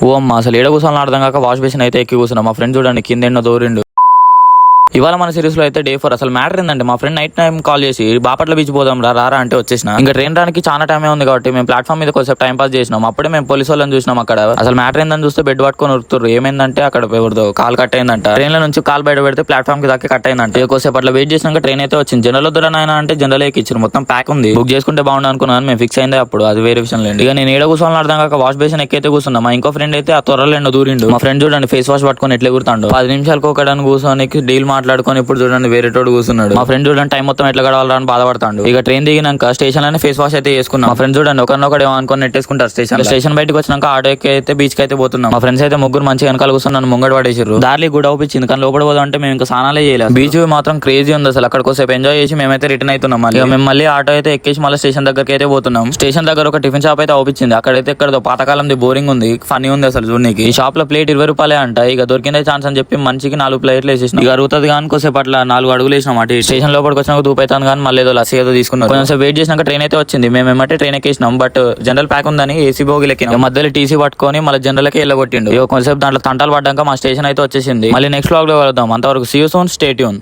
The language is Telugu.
ఓ అమ్మ అసలు ఏడ కూర్చోని అర్థం కాక వాష్ బేసిన్ అయితే ఎక్కి కూర్చున్నా. మా ఫ్రెండ్ చూడండి కింద ఎన్నో దూరిండు. ఇవాళ మన సిరీస్ లో అయితే డే 4 అసలు మ్యాటర్ ఏంటంటే మా ఫ్రెండ్ నైట్ టైం కాల్ చేసి బాపట్ల బీచ్ పోదాం రారా అంటే వచ్చేసిన. ఇంకా ట్రైన్ రానికి చాలా టైమే ఉంది కాబట్టి మేము ప్లాట్ఫామ్ మీద కొంచెం టైం పాస్ చేసినాం. అప్పుడే మేము పోలీసు వాళ్ళని చూసినాం. అక్కడ అసలు మ్యాటర్ ఏందని చూస్తే బెడ్ పట్టుకొని ఉరుకుతారు. ఏమైందంటే అక్కడ ఎవరిదో కాల్ కట్ అయిందంట. ట్రైన్ లో నుంచి కాల్ బయట పెడితే ప్లాట్ఫామ్ కి దాకా కట్ అయిందంట. కొంచెం అట్లా వెయిట్ చేసినాక ట్రైన్ అయితే వచ్చింది. జనరల్ వద్దురనైనా అంటే జనరల్ ఎక్కిచ్చారు. మొత్తం ప్యాక్ ఉంది. బుక్ చేసుకుంటే బాగుండు అనుకున్నాను. మేము ఫిక్స్ అయిందే అప్పుడు. అది వేరే విషయం లేదు. ఇక నేను ఏడ కూర్చోని అర్థం కాక వాష్ బేసిన్ ఎక్కైతే కూర్చున్నా. మా ఇంకో ఫ్రెండ్ అయితే ఆ త్వరలో ఎండో దూరిండు. మా ఫ్రెండ్ చూడండి ఫేస్ వాష్ పట్టుకొని ఎట్లా కూర్తాడు. 10 నిమిషాలకు ఒకడానికి కూర్చొని డీల్ మాట్లాడుకొని ఇప్పుడు చూడండి వేరే తోడు కూర్చున్నాడు. మా ఫ్రెండ్ చూడండి టైం మొత్తం ఎట్లా గడవాలని బాధపడతాడు. ఇక ట్రైన్ దిగినాక స్టేషన్ లోనే ఫేస్ వాష్ అయితే చేసుకున్నాం. మా ఫ్రెండ్ చూడండి ఒకరినొకడు ఏమో అనుకుని నెట్టేసుకుంటారు. స్టేషన్ బయటకు వచ్చినాక ఆటో ఎక్కి అయితే బీచ్ కి అయితే పోతున్నాం. మా ఫ్రెండ్స్ అయితే ముగ్గురు మంచిగా వెనకాల కూర్చొని ముంగడు పడేసారు. దారి కూడా అవుపించింది కానీ లోపల పోదాం అంటే మేము ఇంకా స్నానాలే చేయలేదు. బీచ్ మాత్రం క్రేజీ ఉంది అసలు. అక్కడ కొంచెం ఎంజాయ్ చేసి మేమైతే రిటర్న్ అవుతున్నాం. మేము మళ్ళీ ఆటో అయితే ఎక్కేసి మళ్ళీ స్టేషన్ దగ్గరికి అయితే పోతున్నాం. స్టేషన్ దగ్గర ఒక టిఫిన్ షాప్ అయితే అవుపించింది. అక్కడైతే ఇక్కడ పాతకాలంది బోరింగ్ ఉంది. ఫనీ ఉంది అసలు చూడడానికి. ఈ షాప్ లో ప్లేట్ 20 రూపాయలే అంట. ఇక దొరికిందే ఛాన్స్ అని చెప్పి మంచికి 4 ప్లేట్లు వేసేసినాం. ఇక అరుగుతుంది కానీ కొంచెం అట్లా 4 అడుగులు వేసినాం. అటు స్టేషన్ లోపలికి వచ్చినాక దూపైతాను కానీ మళ్ళీ ఏదో లస్సీ ఏదో తీసుకున్నాం. కొంచెం వెయిట్ చేసినాక ట్రైన్ అయితే వచ్చింది. మేము ఏమంటే ట్రైన్ ఎక్కేసినాం. బట్ జనరల్ ప్యాక్ ఉందని ఏసీ బోగిలు ఎక్కినాం. మధ్యలో టీసీ పట్టుకొని మళ్ళీ జనరల్కి వెళ్ళగొట్టిండు. కొంచెం దాంట్లో తంటాలు పడ్డాక మా స్టేషన్ అయితే వచ్చేసింది. మళ్ళీ నెక్స్ట్ వ్లాగ్ లో వెళ్దాం. అంతవరకు see you soon, stay tune.